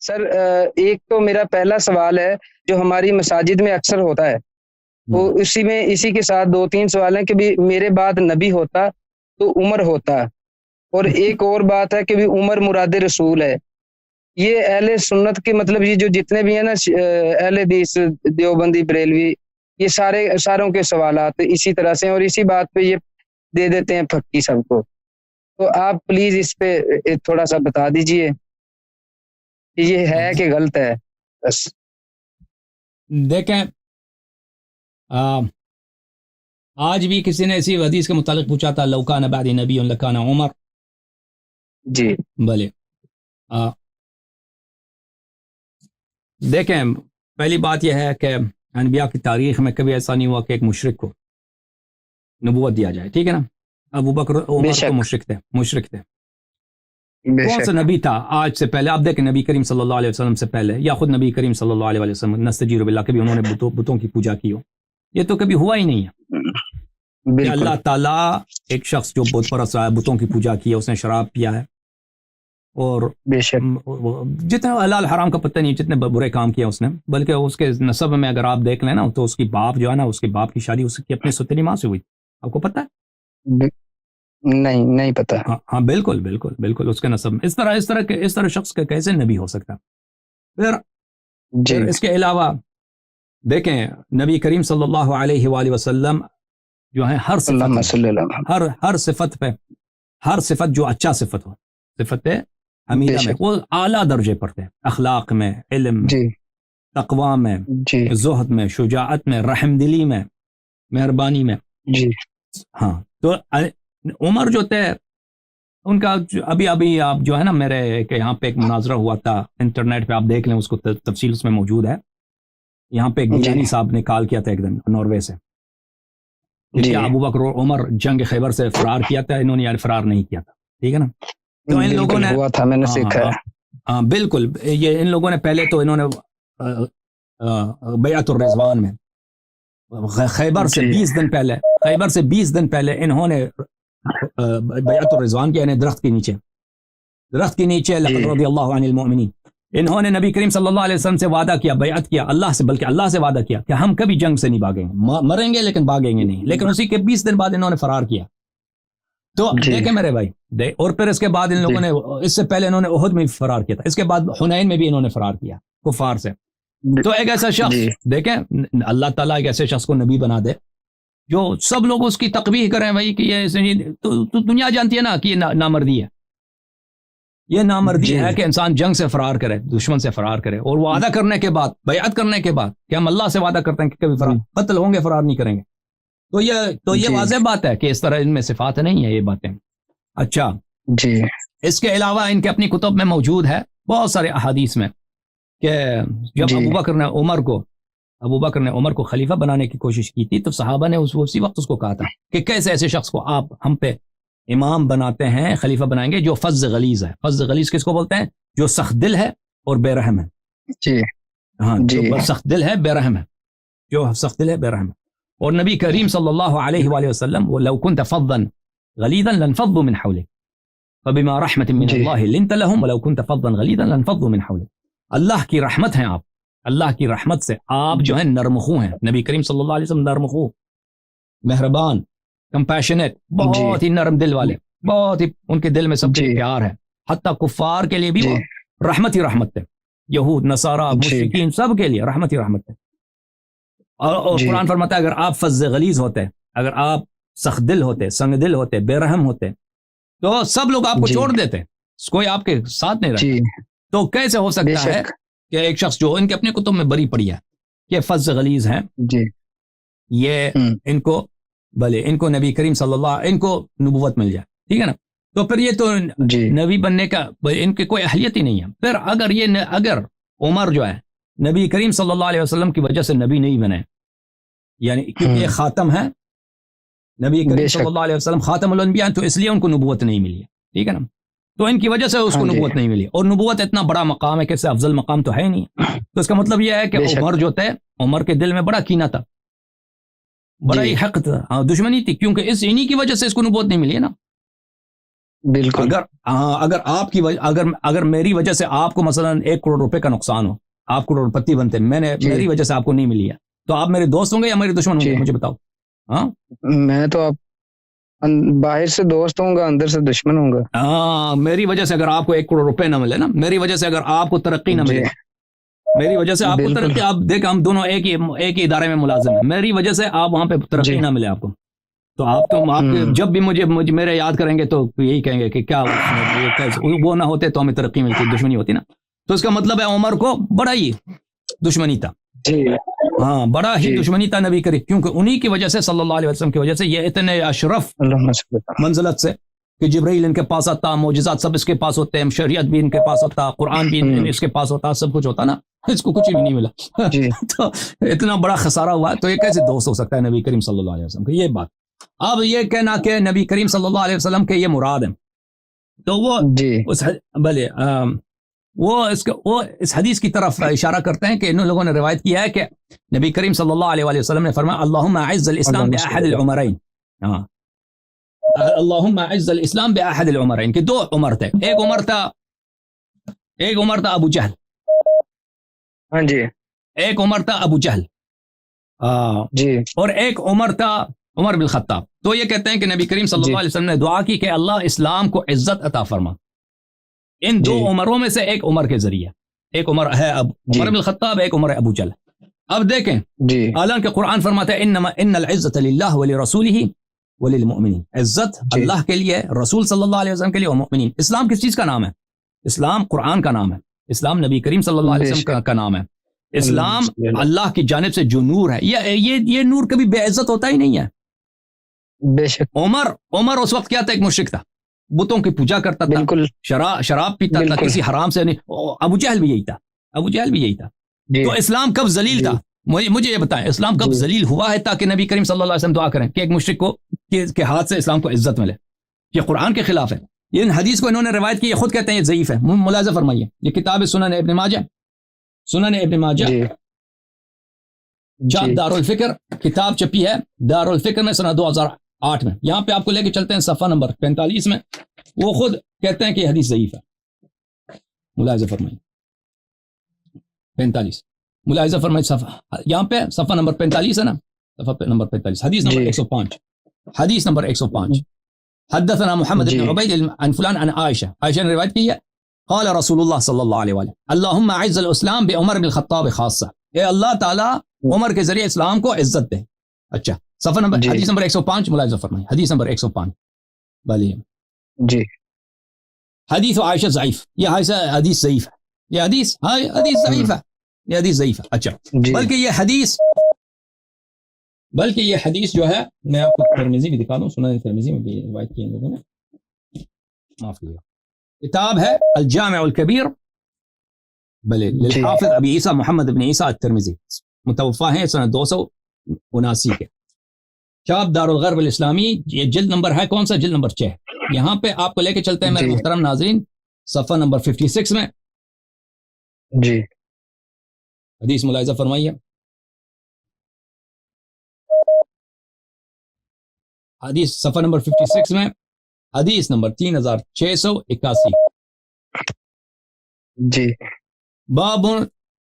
سر ایک تو میرا پہلا سوال ہے جو ہماری مساجد میں اکثر ہوتا ہے، تو اسی کے ساتھ دو تین سوال ہیں کہ بھی میرے بعد نبی ہوتا تو عمر ہوتا، اور ایک اور بات ہے کہ بھی عمر مراد رسول ہے۔ یہ اہل سنت کے مطلب یہ جو جتنے بھی ہیں نا اہل حدیث دیوبندی بریلوی، یہ ساروں کے سوالات اسی طرح سے ہیں، اور اسی بات پہ یہ دے دیتے ہیں پھکی سب کو۔ تو آپ پلیز اس پہ تھوڑا سا بتا دیجئے کہ یہ ہے کہ غلط ہے۔ بس دیکھیں آج بھی کسی نے اسی حدیث کے متعلق پوچھا تھا، لو کان بعد نبی لکان عمر۔ جی بھلے دیکھیں، پہلی بات یہ ہے کہ انبیاء کی تاریخ میں کبھی ایسا نہیں ہوا کہ ایک مشرک کو نبوت دیا جائے، ٹھیک ہے نا۔ ابو بکر عمر تو مشرک تھے۔ کون سا نبی تھا آج سے پہلے؟ آپ دیکھیں نبی کریم صلی اللہ علیہ وسلم سے پہلے یا خود نبی کریم صلی اللہ علیہ وسلم نستجیر باللہ کبھی انہوں نے بتوں کی پوجا کی ہو؟ یہ تو کبھی ہوا ہی نہیں ہے کہ اللہ تعالیٰ ایک شخص جو بت پرست رہا ہے، بتوں کی پوجا کی ہے، اس نے شراب پیا ہے، اور جتنے حلال حرام کا پتہ نہیں جتنے برے کام کیا اس نے، بلکہ اس کے نسب میں اگر آپ دیکھ لیں نا تو اس کی باپ جو ہے نا، اس کے باپ کی شادی اس کی اپنے ستنی ماں سے ہوئی۔ آپ کو پتہ ہے؟ نہیں پتہ۔ ہاں بالکل بالکل بالکل، اس کے نسب میں اس طرح شخص کا کیسے نبی ہو سکتا؟ پھر اس کے علاوہ دیکھیں نبی کریم صلی اللہ علیہ وآلہ وسلم جو ہے ہر صفت جو اچھا صفت ہو، صفت حمیدہ میں، وہ اعلیٰ درجے پر تھے، اخلاق میں، علم، تقوی میں، زہد میں، شجاعت میں، رحم دلی میں، مہربانی میں۔ ہاں تو عمر جو تھے ان کا ابھی آپ جو ہے نا، میرے یہاں پہ ایک مناظرہ ہوا تھا، انٹرنیٹ پہ آپ دیکھ لیں، اس کو تفصیل اس میں موجود ہے۔ یہاں پہ گیلانی صاحب نے کال کیا تھا ایک دن ناروے سے، کیا ابو بکر اور عمر جنگ خیبر سے فرار کیا تھا؟ انہوں نے فرار نہیں کیا تھا، ٹھیک ہے نا۔ تو ان لوگوں نے ہوا تھا، میں نے سیکھا ہے۔ ہاں بالکل، یہ ان لوگوں نے پہلے تو انہوں نے بیعت الرضوان میں خیبر سے 20 دن پہلے انہوں نے بیعت الرضوان کیا، یعنی درخت کے نیچے لقد رضی اللہ عن المؤمنین، انہوں نے نبی کریم صلی اللہ علیہ وسلم سے وعدہ کیا، بیعت کیا اللہ سے، بلکہ اللہ سے وعدہ کیا کہ ہم کبھی جنگ سے نہیں بھاگیں گے، مریں گے لیکن بھاگیں گے نہیں، لیکن اسی کے 20 دن بعد انہوں نے فرار کیا۔ تو دیکھیں میرے بھائی، اور پھر اس کے بعد ان لوگوں نے، اس سے پہلے انہوں نے احد میں فرار کیا تھا، اس کے بعد حنین میں بھی انہوں نے فرار کیا کفار سے۔ تو ایک ایسا شخص دیکھیں، اللہ تعالیٰ ایک ایسے شخص کو نبی بنا دے جو سب لوگ اس کی تقبیح کریں بھائی کہ یہ تو دنیا جانتی ہے نا کہ یہ نامردی ہے، یہ نامردی ہے کہ انسان جنگ سے فرار کرے، دشمن سے فرار کرے، اور وعدہ کرنے کے بعد، بیعت کرنے کے بعد کہ ہم اللہ سے وعدہ کرتے ہیں کہ کبھی قتل ہوں گے، فرار نہیں کریں گے۔ تو یہ واضح بات ہے کہ اس طرح ان میں صفات نہیں ہے یہ باتیں۔ اچھا اس کے علاوہ ان کے اپنی کتب میں موجود ہے بہت سارے احادیث میں کہ جب ابو بکر نے عمر کو خلیفہ بنانے کی کوشش کی تھی، تو صحابہ نے اسی وقت اس کو کہا تھا کہ کیسے ایسے شخص کو آپ ہم پہ امام بناتے ہیں، خلیفہ بنائیں گے، جو فظ غلیظ ہے۔ فظ غلیظ کس کو بولتے ہیں؟ جو سخت دل ہے اور بے رحم ہے۔ ہاں جو سخت دل ہے، بے رحم ہے، جو سخت دل ہے، بے رحم ہے۔ اور نبی کریم صلی اللہ علیہ وآلہ وسلم لو كنت فظا غلیظا لانفضوا من حولك فبما رحمة من اللہ لنت لهم ولو كنت فظا غلیظا لانفضوا من حولك۔ اللہ کی رحمت ہیں آپ، اللہ کی رحمت سے آپ جو ہیں نرمخو ہیں۔ نبی کریم صلی اللہ علیہ وسلم نرمخو، مہربان، کمپیشنیٹ، بہت ہی نرم دل والے، بہت ہی ان کے دل میں سب کے پیار ہے، حتیٰ کفار کے لیے بھی وہ رحمت ہی رحمت ہے، یہود، نصارہ، مشرکین، سب کے لیے رحمت ہی رحمت ہے۔ اور قرآن فرماتا ہے اگر آپ فظ غلیظ ہوتے، اگر آپ سخت دل ہوتے، سنگ دل ہوتے، بے رحم ہوتے، تو سب لوگ آپ کو چھوڑ دیتے، کوئی آپ کے ساتھ نہیں رہتا۔ تو کیسے ہو سکتا ہے کہ ایک شخص جو ان کے اپنے کتب میں بری پڑی ہے کہ فظ غلیظ ہیں، یہ ان کو نبی کریم صلی اللہ، ان کو نبوت مل جائے، ٹھیک ہے نا۔ تو پھر یہ تو نبی بننے کا ان کی کوئی اہلیت ہی نہیں ہے۔ پھر اگر عمر جو ہے نبی کریم صلی اللہ علیہ وسلم کی وجہ سے نبی نہیں بنے، یعنی کیونکہ یہ خاتم ہے، نبی کریم صلی اللہ علیہ وسلم خاتم الانبیاء، تو اس لیے ان کو نبوت نہیں ملی ہے، ٹھیک ہے نا۔ تو ان کی وجہ سے اس کو نبوت نہیں ملی، اور نبوت اتنا بڑا مقام ہے کہ اس سے افضل مقام تو ہے ہی نہیں۔ تو اس کا مطلب یہ ہے کہ عمر جو تھے، عمر کے دل میں بڑا کینہ تھا، بڑا ہی حق تھا، دشمنی تھی، کیونکہ انہی کی وجہ سے اس کو نبوت نہیں ملی ہے نا۔ بالکل اگر آپ کی اگر میری وجہ سے آپ کو مثلا 1 کروڑ روپے کا نقصان ہو، آپ کروڑ پتی بنتے، میری وجہ سے آپ کو نہیں ملی ہے، تو آپ میرے دوست ہوں گے یا میرے دشمن ہوں گے؟ مجھے بتاؤ. ہاں میں تو آپ باہر سے دوست ہوں گا، اندر سے دشمن ہوں گا. ہاں، میری وجہ سے اگر آپ کو 1 کروڑ روپے نہ ملے نا، میری وجہ سے اگر آپ کو ترقی نہ ملے، میری وجہ سے آپ کو ترقی، آپ دیکھ ہم دونوں ایک ہی ادارے میں ملازم ہیں، میری وجہ سے آپ وہاں پہ ترقی نہ ملے آپ کو، تو آپ جب بھی مجھے میرے یاد کریں گے تو یہی کہیں گے کہ کیا وہ نہ ہوتے تو ہمیں ترقی ملتی، دشمنی ہوتی نا. تو اس کا مطلب ہے عمر کو بڑا ہی دشمنی تھا. ہاں، بڑا ہی دشمنی تھا نبی کریم، کیونکہ انہی کی وجہ سے صلی اللہ علیہ وسلم کی وجہ سے یہ اتنے اشرف منزلت سے کہ جبرائیل ان کے پاس آتا، معجزات سب اس کے پاس ہوتے ہیں، شریعت بھی ان کے پاس ہوتا، قرآن بھی اس کے پاس ہوتا، سب کچھ ہوتا نا، اس کو کچھ بھی نہیں ملا. تو اتنا بڑا خسارہ ہوا، تو یہ کیسے دوست ہو سکتا ہے نبی کریم صلی اللہ علیہ وسلم کی؟ یہ بات. اب یہ کہنا کہ نبی کریم صلی اللہ علیہ وسلم کے یہ مراد ہے، تو وہ بھلے وہ اس حدیث کی طرف اشارہ کرتے ہیں کہ ان لوگوں نے روایت کیا ہے کہ نبی کریم صلی اللہ علیہ وسلم نے فرمایا اللہم اعز الاسلام باحد العمرین. اللہم اعز الاسلام باحد العمرین، کہ 2 عمر تھے، ایک عمر تھا ابو جہل، ہاں جی، ایک عمر تھا ابو جہل، اور ایک عمر تھا عمر بن الخطاب. تو یہ کہتے ہیں کہ نبی کریم صلی اللہ علیہ وسلم نے دعا کی کہ اللہ اسلام کو عزت عطا فرما ان 2 عمروں میں سے ایک عمر کے ذریعے. ایک عمر ہے عمر بن الخطاب، ایک عمر ہے ابو جہل. اب دیکھیں حالانکہ قرآن فرماتا ہے ان العزت للہ ولرسولہ وللمؤمنین، عزت اللہ کے لیے، رسول صلی اللہ علیہ وسلم کے لیے اور مؤمنین. اسلام کس چیز کا نام ہے؟ اسلام قرآن کا نام ہے، اسلام نبی کریم صلی اللہ علیہ وسلم کا نام ہے. اسلام اللہ کی جانب سے جو نور ہے، یہ نور کبھی بے عزت ہوتا ہی نہیں ہے. بے شک عمر اس وقت کیا تھا؟ ایک مشرک تھا، بتوں کی پوجا کرتا تھا، بالکل شراب پیتا تھا، کسی حرام سے نہیں. ابو جہل بھی یہی تھا. تو اسلام کب ذلیل تھا؟ مجھے یہ بتائیں، اسلام کب ذلیل ہوا ہے تاکہ نبی کریم صلی اللہ علیہ وسلم دعا کریں کہ ایک مشرک کو کے ہاتھ سے اسلام کو عزت ملے؟ یہ قرآن کے خلاف ہے. یہ حدیث کو انہوں نے روایت کی، یہ خود کہتے ہیں یہ ضعیف ہے. ملاحظہ فرمائیے، یہ کتاب ہے سنن ابن ماجہ چاپ دار الفکر، کتاب چھپی ہے دار الفکر میں سنہ 2008 میں. یہاں پہ آپ کو لے کے چلتے ہیں صفحہ نمبر 45 میں، وہ خود کہتے ہیں کہ یہ حدیث ضعیف ہے. ملاحظہ فرمائیے 45، ملاحظہ فرمائیے صفحہ، یہاں پہ صفحہ نمبر 45 ہے نا، صفحہ نمبر 45، حدیث نمبر 105، حدیث نمبر 105. حدثنا محمد بن عبید عن فلان عن عائشہ نے روایت کی ہے، قال رسول اللہ صلی اللہ علیہ وآلہ اللہم اعز الاسلام بعمر بن الخطاب خاصہ، اے اللہ تعالیٰ عمر کے ذریعے اسلام کو عزت دے. اچھا، صفحہ نمبر حدیث نمبر 105 ملاحظہ فرمائیے، حدیث نمبر 105. بھلے حدیث عائشہ ضعیف، یہ حدیث ضعیف ہے، یہ حدیث ضعیف ہے، یہ حدیث ضعیف ہے. اچھا، بلکہ یہ حدیث جو ہے، میں آپ کو ترمذی بھی دکھا دوں، سنن ترمذی میں بھی روایت کی ہے لوگوں نے، معاف کیجیے، کتاب ہے الجامع الکبیر للحافظ ابی عیسیٰ محمد بن عیسیٰ الترمذی، متوفا ہیں سنہ 279 کے، چاپ دار الغرب الاسلامی. یہ جلد نمبر ہے کون سا؟ جلد نمبر 6. یہاں پہ آپ کو لے کے چلتے ہیں میرے محترم ناظرین صفحہ نمبر 56 میں. حدیث ملاحظہ فرمائیے، حدیث صفحہ نمبر 56 میں، حدیث نمبر 3681. باب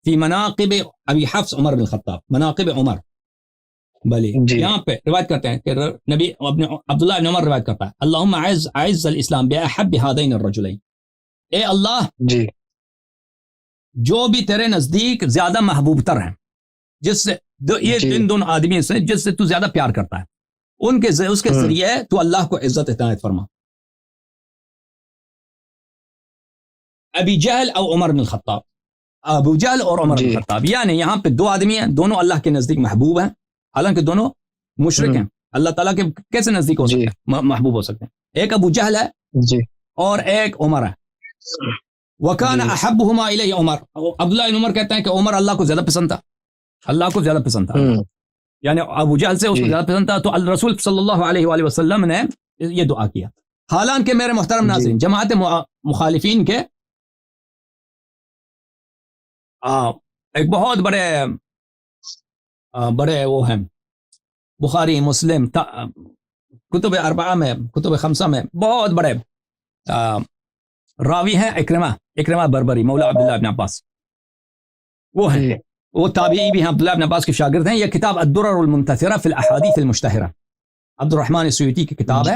فی مناقب ابی حفص عمر بن خطاب، مناقب عمر. یہاں پہ روایت کرتے ہیں کہ نبی عبداللہ بن عمر روایت کرتا ہے اللہم اعز الاسلام باحب هذین الرجلین، اے اللہ جو بھی تیرے نزدیک زیادہ محبوب تر ہیں، جس سے یہ ان دونوں آدمی سے جس سے تو زیادہ پیار کرتا ہے، اس کے ذریعے تو اللہ کو عزت عنایت فرما. ابی جہل او عمر بن الخطاب، ابو جہل اور عمر بن الخطاب، یعنی یہاں پہ 2 آدمی ہیں، دونوں اللہ کے نزدیک محبوب ہیں، حالانکہ دونوں مشرک ہیں. اللہ تعالیٰ کے کیسے نزدیک ہو سکتے ہیں، محبوب ہو سکتے ہیں؟ ایک ابو جہل ہے اور ایک عمر ہے. وکان احبہما الیہ عمر، عبداللہ بن عمر کہتے ہیں کہ عمر اللہ کو زیادہ پسند تھا، اللہ کو زیادہ پسند تھا، یعنی ابو جہل سے اس کو زیادہ پسند تھا. تو الرسول صلی اللہ علیہ وآلہ وسلم نے یہ دعا کیا. حالانکہ میرے محترم ناظرین، جماعت مخالفین کے ایک بہت بڑے وہ ہیں، بخاری مسلم کتب اربعہ میں، کتب خمسہ میں بہت بڑے راوی ہیں اکرمہ بربری مولہ عبداللہ ابن عباس، وہ ہیں، وہ تابعی بھی ہیں، عبداللہ ابن عباس کے شاگرد ہیں۔ یہ کتاب الدرر المنتثرہ فی الاحادیث المشتہرہ، عبد الرحمن السیوطی کی کتاب ہے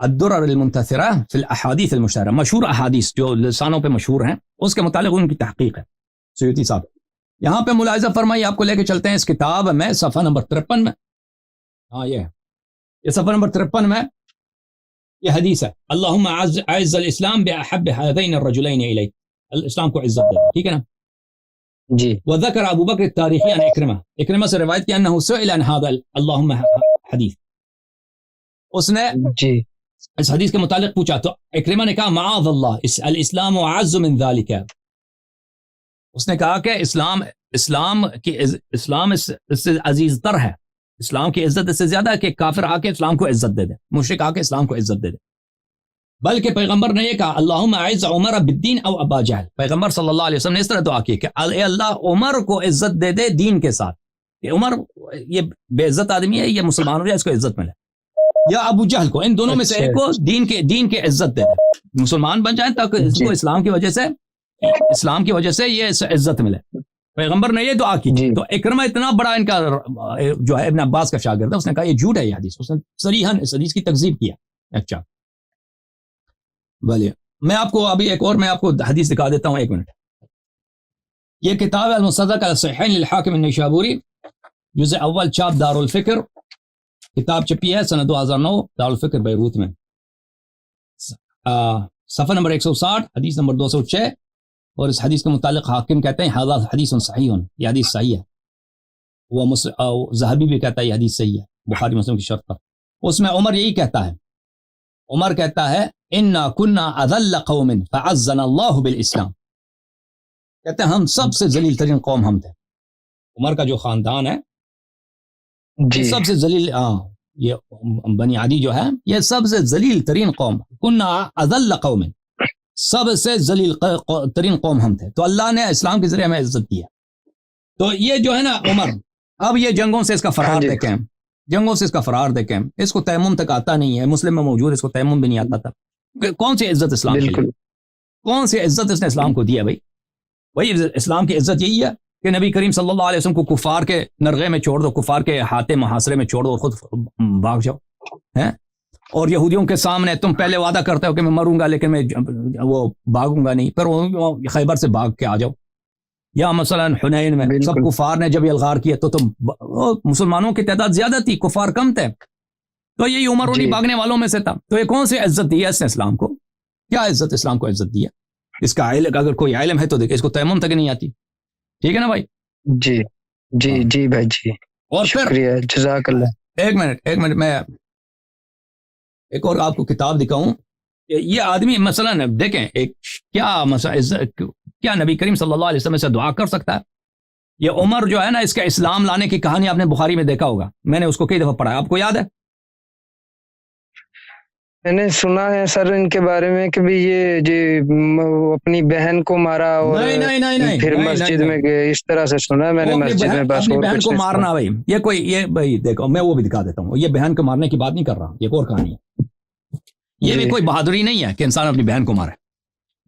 الدرر المنتثرہ فی الاحادیث المشتہرہ، مشہور احادیث جو لسانوں پہ مشہور ہیں اس کے متعلق ان کی تحقیق ہے سیوطی صاحب۔ یہاں پہ ملاحظہ فرمائیے، آپ کو لے کے چلتے ہیں اس کتاب میں صفحہ نمبر 53 میں، ہاں یہ صفحہ نمبر 53 میں یہ حدیث ہے، اللہم اعز الاسلام باحب هذین الرجلین الیک، اسلام کو عزت دے، ٹھیک ہے نا جی۔ وذکر ابو بکر التاریخی عن اکرمہ سے روایت کیا انہ سئل عن هذا اللہم حدیث، اس نے جی اس حدیث کے متعلق پوچھا تو اکرمہ نے کہا معاذ اللہ الاسلام اعز من ذلك، اس نے کہا کہ اسلام اس سے عزیز تر ہے، اسلام کی عزت اس سے زیادہ ہے کہ کافر آ کے اسلام کو عزت دے دے، مشرک آ کے اسلام کو عزت دے دے۔ بلکہ پیغمبر نے یہ کہا اللہم اعز عمر بالدین او ابا جہل، پیغمبر صلی اللہ علیہ وسلم نے اس طرح دعا کی کہ اے اللہ عمر کو عزت دے دے دین کے ساتھ، کہ عمر یہ بے عزت آدمی ہے، یہ مسلمان ہو جائے اس کو عزت ملے، یا ابو جہل کو، ان دونوں میں سے ایک کو دین کے عزت دے دے، مسلمان بن جائیں تاکہ اس کو اسلام کی وجہ سے یہ عزت ملے۔ پیغمبر نے یہ دعا کی تو اکرمہ اتنا بڑا ان کا جو ہے ابن عباس کا شاگرد ہے، اس نے کہا یہ جھوٹ ہے یہ حدیث، اس نے صریحاً اس حدیث کی تکذیب کیا۔ اچھا بھلے میں آپ کو ابھی ایک اور میں آپ کو حدیث دکھا دیتا ہوں، ایک منٹ۔ یہ کتاب ہے المصدق علی الصحیحین للحاکم النیشابوری، جزء اول، چاپ دار الفکر، کتاب چھپی ہے سنہ 2009 دار الفکر بیروت میں، صفحہ نمبر 160، حدیث نمبر 206، اور اس حدیث کے متعلق حاکم کہتے ہیں ھذا حدیث صحیح، یہ حدیث صحیح ہے، وہ ذہبی بھی کہتا ہے یہ حدیث صحیح ہے بخاری مسلم کی شرط پر۔ اس میں عمر یہی کہتا ہے، عمر کہتا ہے انا کنا اذل قوم فعزنا اللہ بالاسلام، کہتے ہیں ہم سب سے ذلیل ترین قوم ہم تھے، عمر کا جو خاندان ہے جی سب سے ذلیل، یہ بنی عدی جو ہے یہ سب سے ذلیل ترین قوم، کنا اذل قوم، سب سے ذلیل ترین قوم ہم تھے، تو اللہ نے اسلام کے ذریعے ہمیں عزت دی ہے۔ تو یہ جو ہے نا عمر، اب یہ جنگوں سے اس کا فرار دیکھیں، جنگوں سے اس کا فرار دیکھیں، اس کو تیمم تک آتا نہیں ہے، مسلم میں موجود اس کو تیمم بھی نہیں آتا تھا، کون سی عزت اسلام کی، کون سی عزت اس نے اسلام کو دی ہے؟ بھائی اسلام کی عزت یہی ہے کہ نبی کریم صلی اللہ علیہ وسلم کو کفار کے نرغے میں چھوڑ دو، کفار کے ہاتھے محاصرے میں چھوڑ دو اور خود بھاگ جاؤ، ہیں؟ اور یہودیوں کے سامنے تم پہلے وعدہ کرتے ہو کہ میں مروں گا لیکن میں وہ بھاگوں گا نہیں، پھر وہ خیبر سے بھاگ کے آ جاؤ، یا مثلا حنین میں سب کفار نے جب الغار کیا تو تم، مسلمانوں کی تعداد زیادہ تھی، کفار کم تھے، تو یہی عمر انہیں بھاگنے والوں میں سے تھا۔ تو یہ کون سی عزت دی ہے اس نے اسلام کو؟ کیا عزت اسلام کو عزت دی ہے؟ اس کا علم اگر کوئی علم ہے تو دیکھیں، اس کو تیمم تک نہیں آتی، ٹھیک ہے نا بھائی؟ جی جی جی بھائی جی، اور پھر جزاک اللہ۔ ایک منٹ میں ایک اور آپ کو کتاب دکھاؤں، یہ آدمی مثلا دیکھیں ایک کیا نبی کریم صلی اللہ علیہ وسلم سے دعا کر سکتا ہے؟ یہ عمر جو ہے نا، اس کا اسلام لانے کی کہانی آپ نے بخاری میں دیکھا ہوگا، میں نے اس کو کئی دفعہ پڑھا ہے، آپ کو یاد ہے؟ میں نے سنا ہے سر ان کے بارے میں کہ بھی یہ جو اپنی بہن کو مارا اور پھر مسجد میں گئے، اس طرح سے سنا ہے میں نے مسجد میں، بس اپنی بہن کو مارنا بھائی، یہ بھائی دیکھو میں وہ بھی دکھا دیتا ہوں، یہ بہن کو مارنے کی بات نہیں کر رہا، یہ ایک اور کہانی ہے، یہ بھی کوئی بہادری نہیں ہے کہ انسان اپنی بہن کو مارے،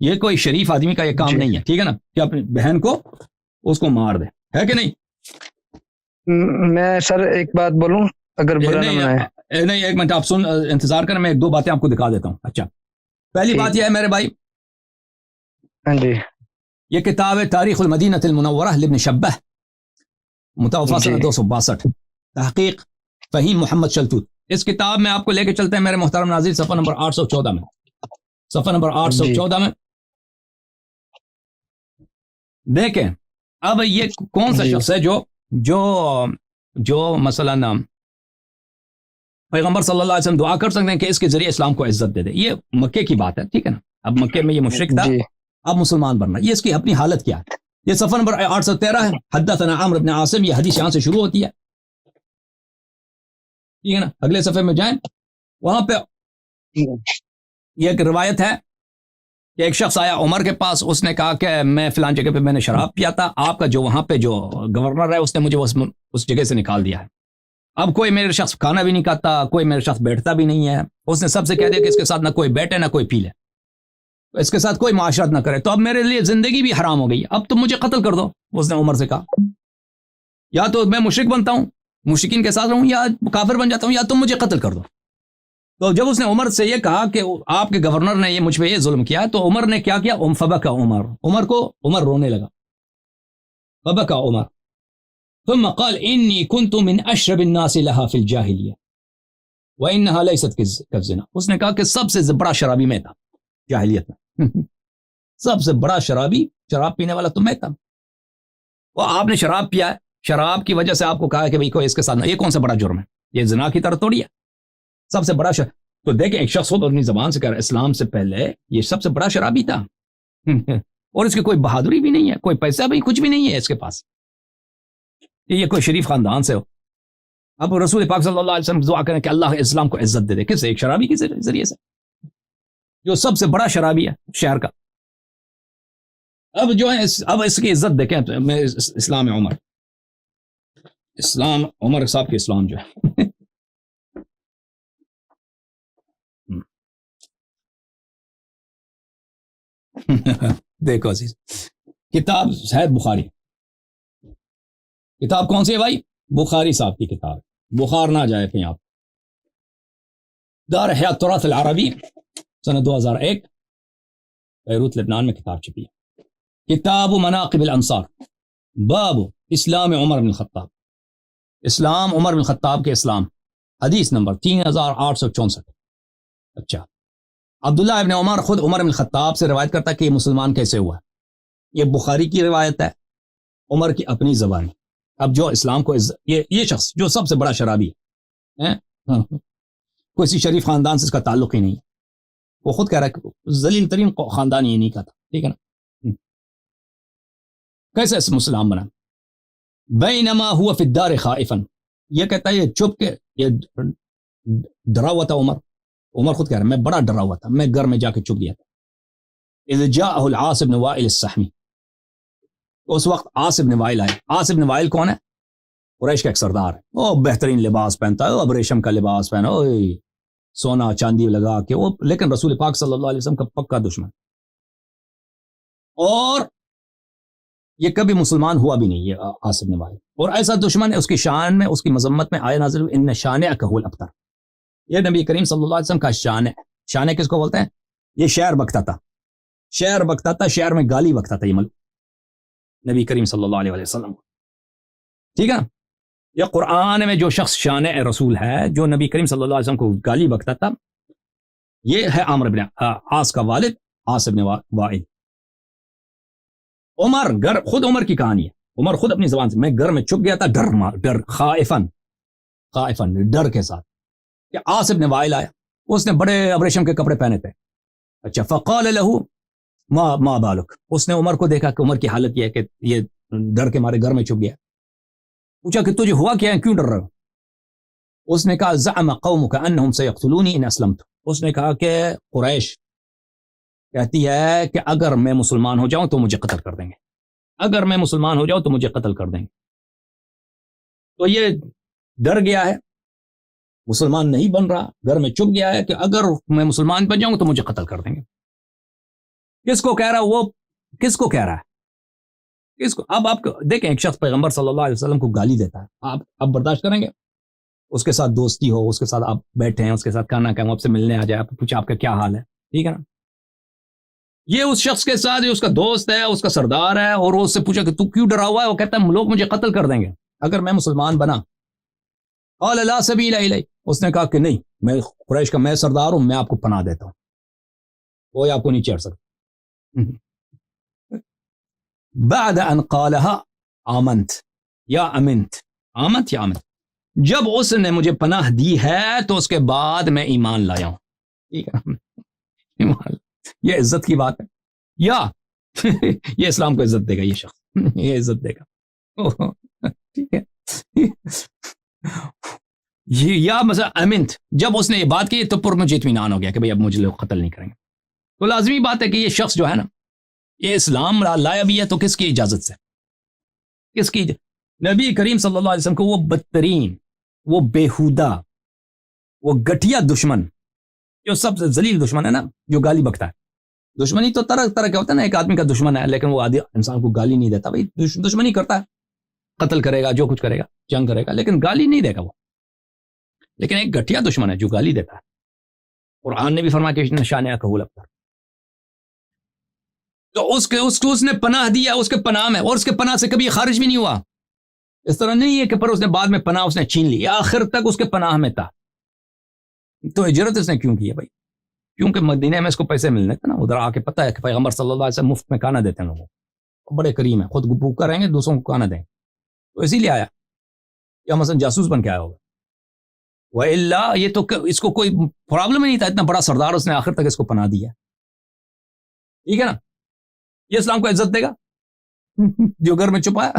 یہ کوئی شریف آدمی کا یہ کام نہیں ہے، ٹھیک ہے نا، کہ اپنی بہن کو اس کو مار دے، ہے کہ نہیں؟ میں سر ایک بات بولوں اگر برا نہ مانے؟ نہیں ایک منٹ آپ انتظار کریں، میں ایک دو باتیں آپ کو دکھا دیتا ہوں۔ اچھا پہلی بات یہ ہے میرے بھائی، ہاں جی، یہ کتاب ہے تاریخ المدینہ المنورہ لابن شبہ، متوفی سنہ 262، تحقیق فہیم محمد شلتوت۔ اس کتاب میں آپ کو لے کے چلتے ہیں میرے محترم ناظرین، صفحہ نمبر 814 میں، صفحہ نمبر 814 میں دیکھیں، اب یہ کون سا شخص ہے جو مثلا پیغمبر صلی اللہ علیہ وسلم دعا کر سکتے ہیں کہ اس کے ذریعے اسلام کو عزت دے دے؟ یہ مکے کی بات ہے، ٹھیک ہے نا، اب مکے میں یہ مشرک تھا، اب مسلمان بننا، یہ اس کی اپنی حالت کیا ہے؟ یہ صفحہ نمبر 813 ہے، حدثنا عمرو بن عاصم، یہ حدیث یہاں سے شروع ہوتی ہے، ٹھیک ہے نا، اگلے صفحے میں جائیں، وہاں پہ یہ ایک روایت ہے کہ ایک شخص آیا عمر کے پاس، اس نے کہا کہ میں فلاں جگہ پہ میں نے شراب پیا تھا، آپ کا جو وہاں پہ جو گورنر ہے اس نے مجھے اس جگہ سے نکال دیا ہے، اب کوئی میرے شخص کھانا بھی نہیں کھاتا، کوئی میرے شخص بیٹھتا بھی نہیں ہے، اس نے سب سے کہہ دیا کہ اس کے ساتھ نہ کوئی بیٹھے نہ کوئی پی لے، اس کے ساتھ کوئی معاشرت نہ کرے، تو اب میرے لیے زندگی بھی حرام ہو گئی، اب تم مجھے قتل کر دو۔ اس نے عمر سے کہا یا تو میں مشرک بنتا ہوں، مشرکین کے ساتھ رہوں، یا کافر بن جاتا ہوں، یا تم مجھے قتل کر دو۔ تو جب اس نے عمر سے یہ کہا کہ آپ کے گورنر نے یہ مجھ پہ یہ ظلم کیا، تو عمر نے کیا کیا، فبکا عمر رونے لگا، فبکا عمر ثم قال انی کنت من اشرب الناس لها في الجاہلیہ وانها ليست كالزنا۔ اس نے کہا کہ سب سے بڑا شرابی میں تھا جاہلیت میں، سب سے بڑا شرابی، شراب پینے والا تو میں تھا۔ وہ آپ نے شراب پیا ہے، شراب کی وجہ سے آپ کو کہا کہ بھئی کوئی اس کے ساتھ، یہ کون سا بڑا جرم ہے؟ یہ زنا کی طرح تھوڑی ہے، سب سے بڑا تو دیکھیں ایک شخص خود اپنی زبان سے کہہ رہا ہے اسلام سے پہلے یہ سب سے بڑا شرابی تھا اور اس کی کوئی بہادری بھی نہیں ہے، کوئی پیسہ بھی کچھ بھی نہیں ہے اس کے پاس، یہ کوئی شریف خاندان سے ہو۔ اب رسول پاک صلی اللہ علیہ وسلم دعا کریں کہ اللہ اسلام کو عزت دے دے، کس سے؟ ایک شرابی کے ذریعے سے، جو سب سے بڑا شرابی ہے شہر کا۔ اب جو ہے اب اس کی عزت دیکھیں، میں اسلام عمر، اسلام عمر صاحب کے اسلام جو ہے دیکھو عزیز، کتاب ہے بخاری، کتاب کون سی ہے بھائی؟ بخاری صاحب کی کتاب، بخار نہ جائے کہیں آپ۔ دار احیاء التراث العربی سنہ 2001 بیروت لبنان میں کتاب چھپی ہے، کتاب مناقب الانصار، باب اسلام عمر بن الخطاب، اسلام عمر بن الخطاب کے اسلام، حدیث نمبر 3864۔ اچھا، عبداللہ ابن عمر خود عمر بن الخطاب سے روایت کرتا ہے کہ یہ مسلمان کیسے ہوا، یہ بخاری کی روایت ہے، عمر کی اپنی زبان۔ اب جو اسلام کو یہ شخص جو سب سے بڑا شرابی ہے، کوئی شریف خاندان سے اس کا تعلق ہی نہیں ہے، وہ خود کہہ رہا ہے کہ ذلیل ترین خاندان یہ نہیں کہتا، ٹھیک ہے نا؟ کیسے اس مسلمان بنا؟ بینما ہوا فی الدار خائفا، یہ کہتا ہے یہ چپ کے، یہ ڈرا ہوا تھا عمر خود کہہ رہا ہے میں بڑا ڈرا ہوا تھا، میں گھر میں جا کے چپ گیا تھا۔ اذ جاءہ العاص بن وائل السحمی، اس وقت عاص بن وائل آئے۔ عاص بن وائل کون ہے؟ قریش کا ایک سردار ہے، وہ بہترین لباس پہنتا ہے، وہ اب ریشم کا لباس پہنا، سونا چاندی لگا کے، وہ لیکن رسول پاک صلی اللہ علیہ وسلم کا پکا دشمن، اور یہ کبھی مسلمان ہوا بھی نہیں یہ عاص بن وائل، اور ایسا دشمن ہے اس کی شان میں، اس کی مذمت میں آئے نازل ان شانئک هو الابتر، یہ نبی کریم صلی اللہ علیہ وسلم کا شان ہے۔ شان کس کو بولتے ہیں؟ یہ شعر بکتا تھا، شعر بکتا تھا، شعر میں گالی بکتا تھا یہ ملک نبی کریم صلی اللہ علیہ وسلم، ٹھیک ہے نا؟ یہ قرآن میں جو شخص شان رسول ہے، جو نبی کریم صلی اللہ علیہ وسلم کو گالی بکتا تھا، یہ ہے عامر بن عاص کا والد عاص بن وائل۔ عمر خود عمر کی کہانی ہے، عمر خود اپنی زبان سے، میں گھر میں چھپ گیا تھا ڈر خائفن ڈر کے ساتھ، کہ عاص بن وائل آیا، اس نے بڑے ابریشم کے کپڑے پہنے تھے۔ اچھا، فقال له ما بالک، اس نے عمر کو دیکھا کہ عمر کی حالت یہ ہے کہ یہ ڈر کے مارے گھر میں چھپ گیا، پوچھا کہ تجھے ہوا کیا ہے، کیوں ڈر رہے ہو؟ اس نے کہا زعم قومک انہم سیقتلونی ان اسلمت، اس نے کہا کہ قریش کہتی ہے کہ اگر میں مسلمان ہو جاؤں تو مجھے قتل کر دیں گے، اگر میں مسلمان ہو جاؤں تو مجھے قتل کر دیں گے۔ تو یہ ڈر گیا ہے، مسلمان نہیں بن رہا، گھر میں چھپ گیا ہے کہ اگر میں مسلمان بن جاؤں تو مجھے قتل کر دیں گے۔ کس کو کہہ رہا ہے وہ؟ کس کو کہہ رہا ہے؟ کس کو؟ اب آپ دیکھیں، ایک شخص پیغمبر صلی اللہ علیہ وسلم کو گالی دیتا ہے، آپ برداشت کریں گے؟ اس کے ساتھ دوستی ہو، اس کے ساتھ آپ بیٹھے ہیں، اس کے ساتھ کھانا کھائیں، آپ سے ملنے آ جائے، آپ پوچھا آپ کا کیا حال ہے، ٹھیک ہے نا؟ یہ اس شخص کے ساتھ، اس کا دوست ہے، اس کا سردار ہے، اور وہ اس سے پوچھا کہ تو کیوں ڈرا ہوا ہے؟ وہ کہتا ہے لوگ مجھے قتل کر دیں گے اگر میں مسلمان بنا۔ قال لا سبیل الی، اس نے کہا کہ نہیں، میں قریش کا میں سردار ہوں، میں آپ کو پناہ دیتا ہوں، کوئی آپ کو نہیں چیڑ سکتا۔ بعد ان قالها آمنت یا امنت، آمنت یا امنت، جب اس نے مجھے پناہ دی ہے تو اس کے بعد میں ایمان لایا ہوں، ٹھیک ہے؟ ایمان، یہ عزت کی بات ہے، یا یہ اسلام کو عزت دے گا، یہ شخص یہ عزت دے گا، ٹھیک ہے؟ یا مثلا امنت، جب اس نے یہ بات کی تو پر مجھے اطمینان ہو گیا کہ بھئی اب مجھے لوگ قتل نہیں کریں گے۔ تو لازمی بات ہے کہ یہ شخص جو ہے نا، یہ اسلام لایا بھی ہے تو کس کی اجازت سے؟ کس کی؟ نبی کریم صلی اللہ علیہ وسلم کو وہ بدترین وہ بیہودہ، وہ گٹھیا دشمن جو سب سے ذلیل دشمن ہے نا، جو گالی بکتا ہے۔ دشمنی تو طرح طرح کا ہوتا ہے نا، ایک آدمی کا دشمن ہے لیکن وہ آدمی انسان کو گالی نہیں دیتا، بھائی دشمنی کرتا ہے، قتل کرے گا، جو کچھ کرے گا، جنگ کرے گا، لیکن گالی نہیں دے گا وہ۔ لیکن ایک گٹھیا دشمن ہے جو گالی دیتا ہے، قرآن نے بھی فرمایا کہ نشان قبول ابتر، تو اس نے پناہ دیا، اس کے پناہ میں، اور اس کے پناہ سے کبھی خارج بھی نہیں ہوا۔ اس طرح نہیں ہے کہ پر اس نے بعد میں پناہ اس نے چھین لی، آخر تک اس کے پناہ میں تھا۔ تو ہجرت اس نے کیوں کی ہے بھائی؟ کیونکہ مدینہ میں اس کو پیسے ملنے تھے نا، ادھر آ کے پتہ ہے کہ پیغمبر صلی اللہ علیہ وسلم مفت میں کھانا دیتے ہیں لوگوں کو، بڑے کریم ہیں، خود بھوکا رہیں گے، دوسروں کو کھانا دیں، تو اسی لیے آیا، یا مثلا جاسوس بن کے آیا ہوگا۔ وَإِلَّا یہ تو اس کو کوئی پرابلم ہی نہیں تھا، اتنا بڑا سردار اس نے آخر تک اس کو پناہ دیا، ٹھیک ہے نا؟ یہ اسلام کو عزت دے گا جو گھر میں چھپایا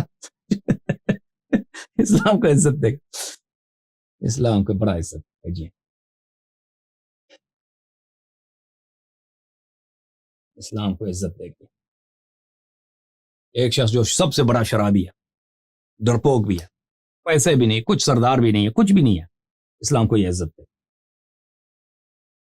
اسلام کو عزت دے گا، اسلام کو بڑا عزت ہے جی، اسلام کو عزت دے گی۔ ایک شخص جو سب سے بڑا شرابی ہے، ڈرپوک بھی ہے، پیسے بھی نہیں، کچھ سردار بھی نہیں ہے، کچھ بھی نہیں ہے، اسلام کو یہ عزت دے گا۔